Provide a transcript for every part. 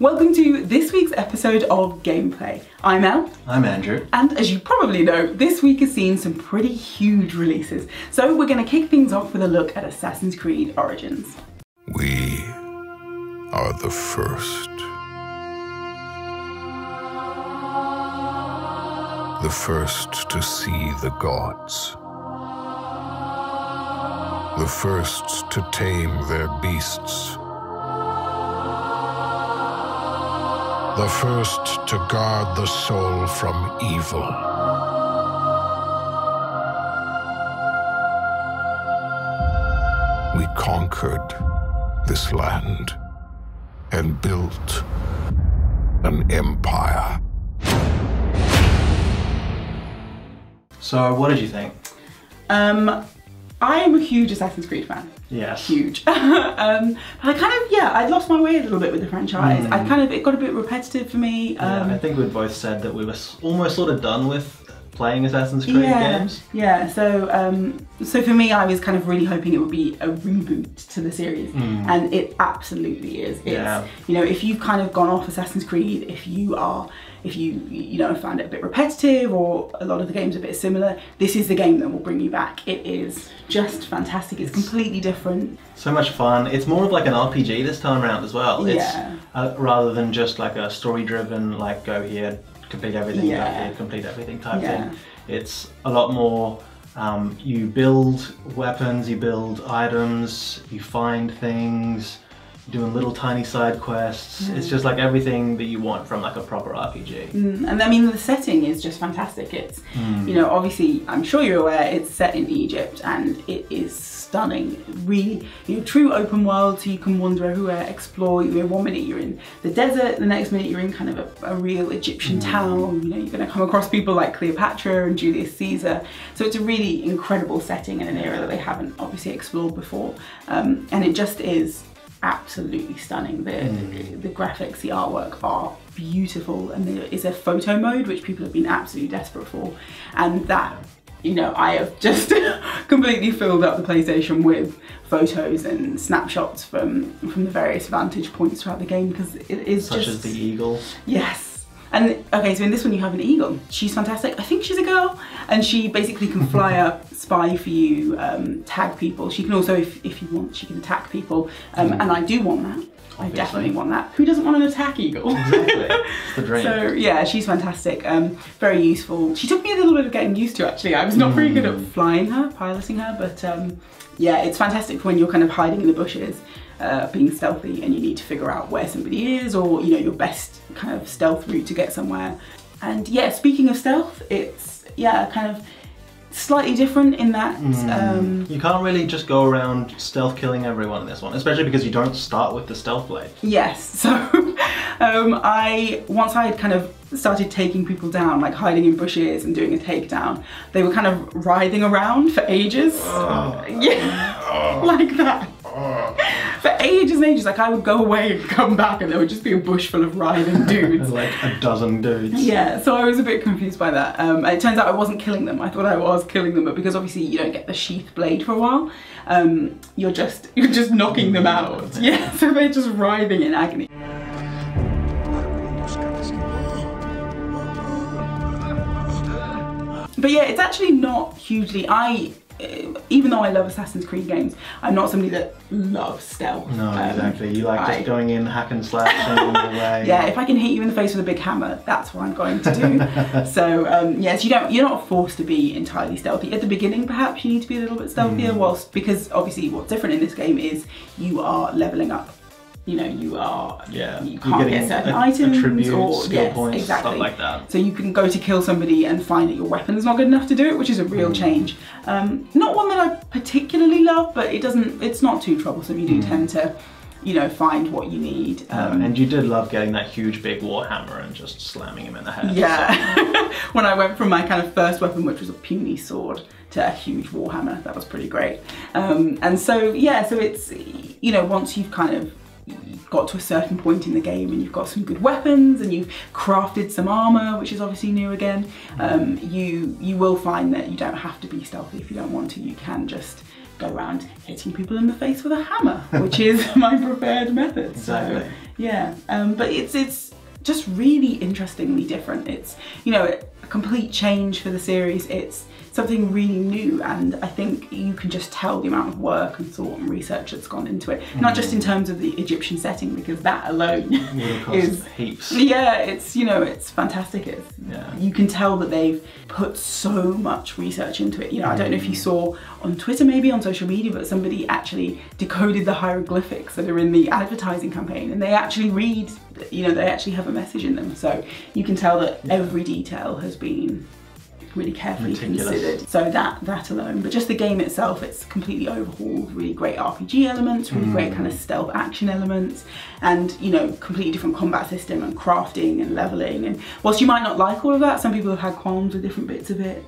Welcome to this week's episode of Gameplay. I'm Elle. I'm Andrew. And as you probably know, this week has seen some pretty huge releases. So we're going to kick things off with a look at Assassin's Creed Origins. We are the first. The first to see the gods. The first to tame their beasts. The first to guard the soul from evil. We conquered this land and built an empire. So, what did you think? I am a huge Assassin's Creed fan. Yes. Huge. I'd lost my way a little bit with the franchise. It got a bit repetitive for me. I think we both said that we were almost sort of done with playing Assassin's Creed games. Yeah, so for me, I was kind of really hoping it would be a reboot to the series, and it absolutely is. It's, you know, if you've kind of gone off Assassin's Creed, if you found it a bit repetitive or a lot of the games a bit similar, this is the game that will bring you back. It is just fantastic. It's completely different. So much fun. It's more of like an RPG this time around as well. Yeah. It's rather than just like a story-driven, like go here, complete everything, go here, complete everything type thing. It's a lot more, you build weapons, you build items, you find things, doing little tiny side quests. It's just like everything that you want from like a proper RPG. And I mean, the setting is just fantastic. It's, you know, obviously, I'm sure you're aware, it's set in Egypt and it is stunning. Really, you know, true open world, so you can wander everywhere, explore. You know, one minute you're in the desert, the next minute you're in kind of a real Egyptian town. You know, you're going to come across people like Cleopatra and Julius Caesar. So it's a really incredible setting in an area that they haven't obviously explored before. And it just is absolutely stunning. The graphics, the artwork are beautiful, and there is a photo mode which people have been absolutely desperate for, and that, you know, I have just completely filled up the PlayStation with photos and snapshots from the various vantage points throughout the game, because it is such as the eagle. Yes. And okay, so in this one you have an eagle. She's fantastic. I think she's a girl, and she basically can fly up, spy for you, tag people. She can also, if you want, she can attack people, and I do want that. Obviously. I definitely want that. Who doesn't want an attack eagle? Exactly. It's the dream. So yeah, she's fantastic. Very useful. She took me a little bit of getting used to, actually. I was not very good at flying her, piloting her, but yeah, it's fantastic for when you're kind of hiding in the bushes, being stealthy, and you need to figure out where somebody is, or, you know, your best kind of stealth route to get somewhere. And yeah, speaking of stealth, it's, yeah, kind of slightly different in that you can't really just go around stealth killing everyone in this one, especially because you don't start with the stealth blade. Yes, so once I had kind of started taking people down, like hiding in bushes and doing a takedown, they were kind of writhing around for ages. Yeah, like that. For ages and ages, like I would go away and come back and there would just be a bush full of writhing dudes. Like a dozen dudes. Yeah, so I was a bit confused by that. It turns out I wasn't killing them. I thought I was killing them, but because obviously you don't get the sheath blade for a while, you're just knocking them out. Yeah, so they're just writhing in agony. But yeah, it's actually not hugely, even though I love Assassin's Creed games, I'm not somebody that loves stealth. No, exactly. You like just going in, hack and slash, and all the way. Yeah, if I can hit you in the face with a big hammer, that's what I'm going to do. So yes, you're not forced to be entirely stealthy. At the beginning, perhaps you need to be a little bit stealthier, because obviously what's different in this game is you are leveling up. You know, you can't get certain items or skill points, exactly. Stuff like that. So you can go to kill somebody and find that your weapon's not good enough to do it, which is a real change. Not one that I particularly love, but it's not too troublesome. You do tend to, you know, find what you need. And you did love getting that huge big warhammer and just slamming him in the head. Yeah. So. When I went from my kind of first weapon, which was a puny sword, to a huge warhammer, that was pretty great. And so yeah, so it's, you know, once you've kind of got to a certain point in the game and you've got some good weapons and you've crafted some armor, which is obviously new again, you will find that you don't have to be stealthy if you don't want to. You can just go around hitting people in the face with a hammer, which is my preferred method. Exactly. So Yeah, but it's just really interestingly different. It's, you know, a complete change for the series. It's something really new, and I think you can just tell the amount of work and thought and research that's gone into it. Not just in terms of the Egyptian setting, because that alone is heaps. Yeah, it's, you know, it's fantastic. It's, you can tell that they've put so much research into it. You know, I don't know if you saw on Twitter, maybe on social media, but somebody actually decoded the hieroglyphics that are in the advertising campaign, and they actually read, you know, they actually have a message in them. So you can tell that every detail has been really carefully considered. So that alone, but just the game itself, it's completely overhauled. Really great RPG elements, really great kind of stealth action elements, and, you know, completely different combat system and crafting and leveling. And whilst you might not like all of that, some people have had qualms with different bits of it.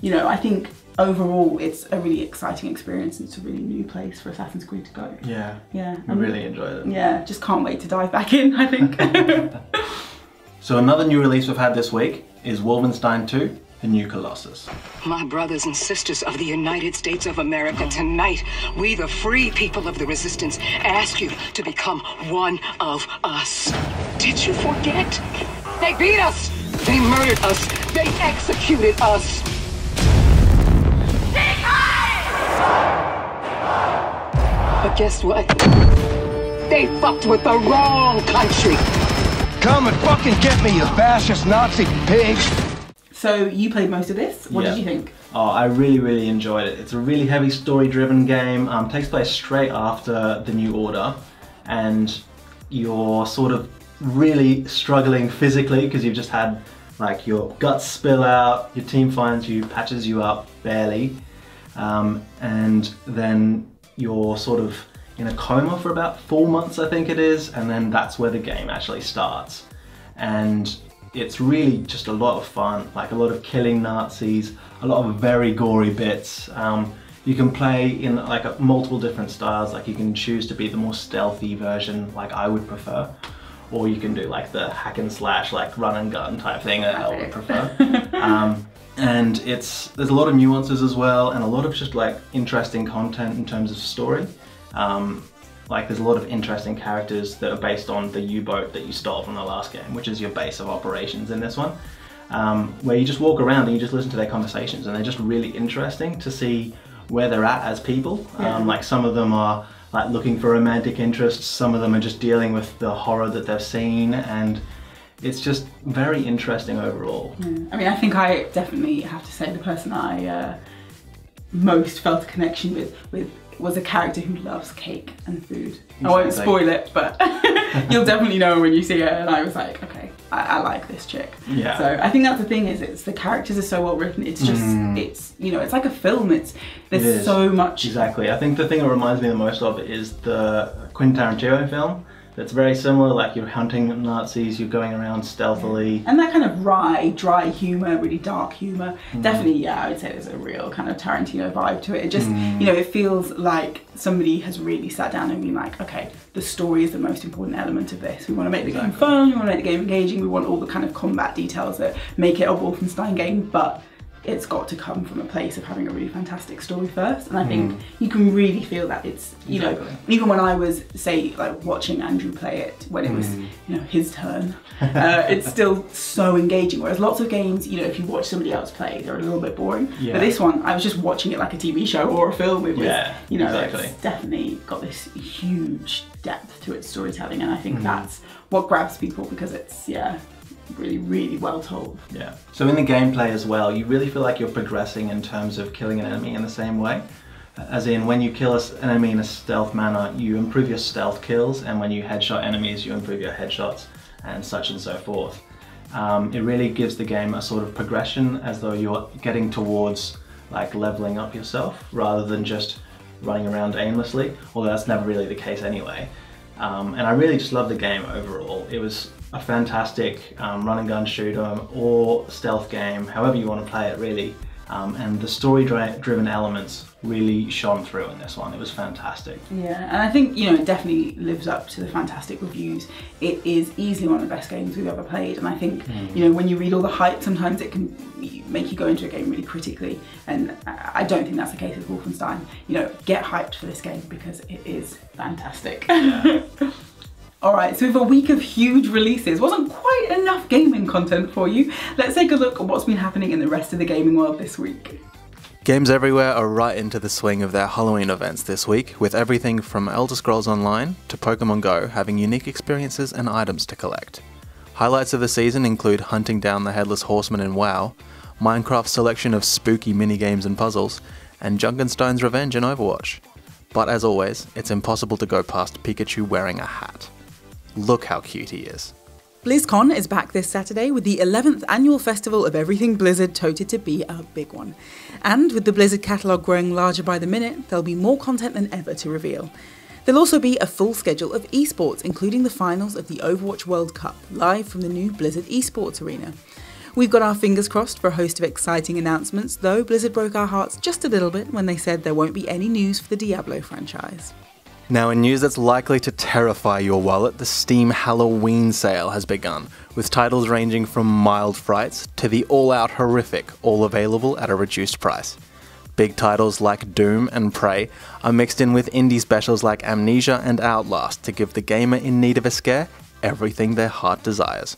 You know, I think overall it's a really exciting experience. It's a really new place for Assassin's Creed to go. Yeah, yeah, I really enjoyed it. Yeah, just can't wait to dive back in, I think. So another new release we've had this week is Wolfenstein 2. The new Colossus. My brothers and sisters of the United States of America, tonight, we, the free people of the Resistance, ask you to become one of us. Did you forget? They beat us! They murdered us! They executed us! But guess what? They fucked with the wrong country! Come and fucking get me, you fascist Nazi pigs! So you played most of this. What did you think? Oh, I really enjoyed it. It's a really heavy story-driven game. Takes place straight after the New Order, and you're sort of really struggling physically because you've just had like your guts spill out. Your team finds you, patches you up barely, and then you're sort of in a coma for about 4 months, I think it is, and then that's where the game actually starts. And it's really just a lot of fun, like a lot of killing Nazis, a lot of very gory bits. You can play in like multiple different styles, like you can choose to be the more stealthy version, like I would prefer, or you can do like the hack and slash, like run and gun type thing that I would prefer. And there's a lot of nuances as well, and a lot of just like interesting content in terms of story. Like there's a lot of interesting characters that are based on the U-boat that you stole from the last game, which is your base of operations in this one, where you just walk around and you just listen to their conversations, and they're just really interesting to see where they're at as people. Like some of them are like looking for romantic interests, some of them are just dealing with the horror that they've seen, and it's just very interesting overall. I mean, I think I definitely have to say the person I most felt a connection with was a character who loves cake and food. I won't spoil it, but you'll definitely know when you see it. And I was like, okay, I like this chick. Yeah. So I think that's the thing, is the characters are so well written. It's just, it's, you know, it's like a film. There's so much. Exactly. I think the thing that reminds me the most of it is the Quentin Tarantino film. That's very similar, like you're hunting Nazis, you're going around stealthily. And that kind of wry, dry humour, really dark humour. Definitely, yeah, I would say there's a real kind of Tarantino vibe to it. It just, you know, it feels like somebody has really sat down and been like, okay, the story is the most important element of this. We want to make the game fun, we want to make the game engaging, we want all the kind of combat details that make it a Wolfenstein game, but it's got to come from a place of having a really fantastic story first. And I think you can really feel that. It's, you know, even when I was, say, like watching Andrew play it when it was, you know, his turn, it's still so engaging. Whereas lots of games, you know, if you watch somebody else play, they're a little bit boring. But this one, I was just watching it like a TV show or a film. It was, you know, it's definitely got this huge depth to its storytelling. And I think that's what grabs people, because it's, really well told. Yeah. So in the gameplay as well, you really feel like you're progressing in terms of killing an enemy in the same way. As in, when you kill an enemy in a stealth manner, you improve your stealth kills, and when you headshot enemies, you improve your headshots, and such and so forth. It really gives the game a sort of progression, as though you're getting towards like leveling up yourself, rather than just running around aimlessly, although that's never really the case anyway. And I really just love the game overall. It was a fantastic run and gun shooter or stealth game, however you want to play it really. And the story-driven elements really shone through in this one. It was fantastic. Yeah, and I think, you know, it definitely lives up to the fantastic reviews. It is easily one of the best games we've ever played, and I think, you know, when you read all the hype, sometimes it can make you go into a game really critically, and I don't think that's the case with Wolfenstein. You know, get hyped for this game because it is fantastic. Yeah. Alright, so with a week of huge releases wasn't quite enough gaming content for you, let's take a look at what's been happening in the rest of the gaming world this week. Games everywhere are right into the swing of their Halloween events this week, with everything from Elder Scrolls Online to Pokemon Go having unique experiences and items to collect. Highlights of the season include hunting down the Headless Horseman in WoW, Minecraft's selection of spooky minigames and puzzles, and Junkenstein's revenge in Overwatch. But as always, it's impossible to go past Pikachu wearing a hat. Look how cute he is. BlizzCon is back this Saturday with the 11th annual festival of everything Blizzard touted to be a big one. And with the Blizzard catalogue growing larger by the minute, there'll be more content than ever to reveal. There'll also be a full schedule of esports, including the finals of the Overwatch World Cup, live from the new Blizzard esports arena. We've got our fingers crossed for a host of exciting announcements, though Blizzard broke our hearts just a little bit when they said there won't be any news for the Diablo franchise. Now in news that's likely to terrify your wallet, the Steam Halloween sale has begun, with titles ranging from mild frights to the all-out horrific, all available at a reduced price. Big titles like Doom and Prey are mixed in with indie specials like Amnesia and Outlast to give the gamer in need of a scare everything their heart desires.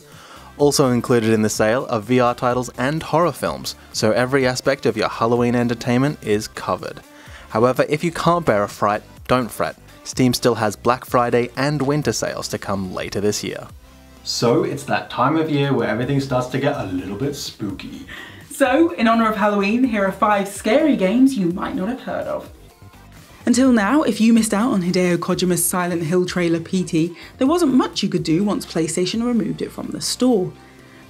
Also included in the sale are VR titles and horror films, so every aspect of your Halloween entertainment is covered. However, if you can't bear a fright, don't fret. Steam still has Black Friday and winter sales to come later this year. So it's that time of year where everything starts to get a little bit spooky. So, in honour of Halloween, here are 5 scary games you might not have heard of. Until now, if you missed out on Hideo Kojima's Silent Hill trailer PT, there wasn't much you could do once PlayStation removed it from the store.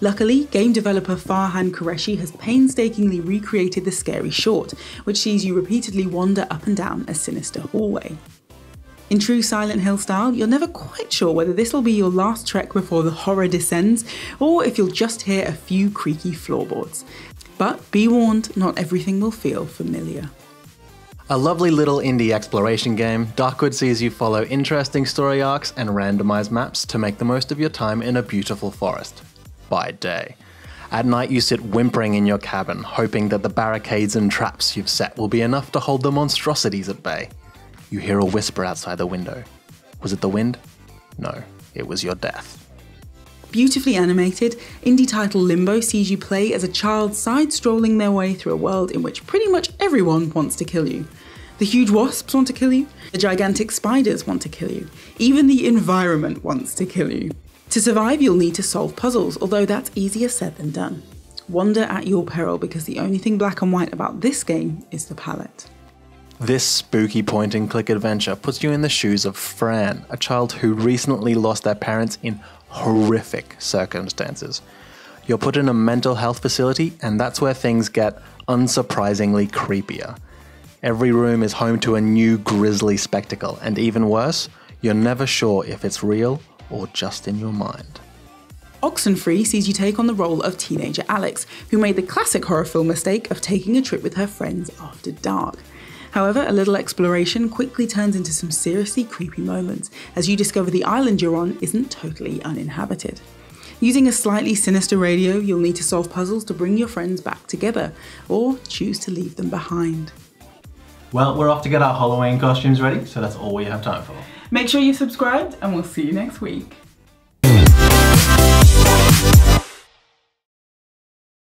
Luckily, game developer Farhan Qureshi has painstakingly recreated the scary short, which sees you repeatedly wander up and down a sinister hallway. In true Silent Hill style, you're never quite sure whether this will be your last trek before the horror descends, or if you'll just hear a few creaky floorboards. But be warned, not everything will feel familiar. A lovely little indie exploration game, Darkwood sees you follow interesting story arcs and randomized maps to make the most of your time in a beautiful forest. By day. At night you sit whimpering in your cabin, hoping that the barricades and traps you've set will be enough to hold the monstrosities at bay. You hear a whisper outside the window. Was it the wind? No, it was your death. Beautifully animated, indie title Limbo sees you play as a child side-strolling their way through a world in which pretty much everyone wants to kill you. The huge wasps want to kill you, the gigantic spiders want to kill you, even the environment wants to kill you. To survive, you'll need to solve puzzles, although that's easier said than done. Wander at your peril, because the only thing black and white about this game is the palette. This spooky point-and-click adventure puts you in the shoes of Fran, a child who recently lost their parents in horrific circumstances. You're put in a mental health facility, and that's where things get unsurprisingly creepier. Every room is home to a new grisly spectacle, and even worse, you're never sure if it's real or just in your mind. Oxenfree sees you take on the role of teenager Alex, who made the classic horror film mistake of taking a trip with her friends after dark. However, a little exploration quickly turns into some seriously creepy moments, as you discover the island you're on isn't totally uninhabited. Using a slightly sinister radio, you'll need to solve puzzles to bring your friends back together, or choose to leave them behind. Well, we're off to get our Halloween costumes ready, so that's all we have time for. Make sure you're subscribed, and we'll see you next week.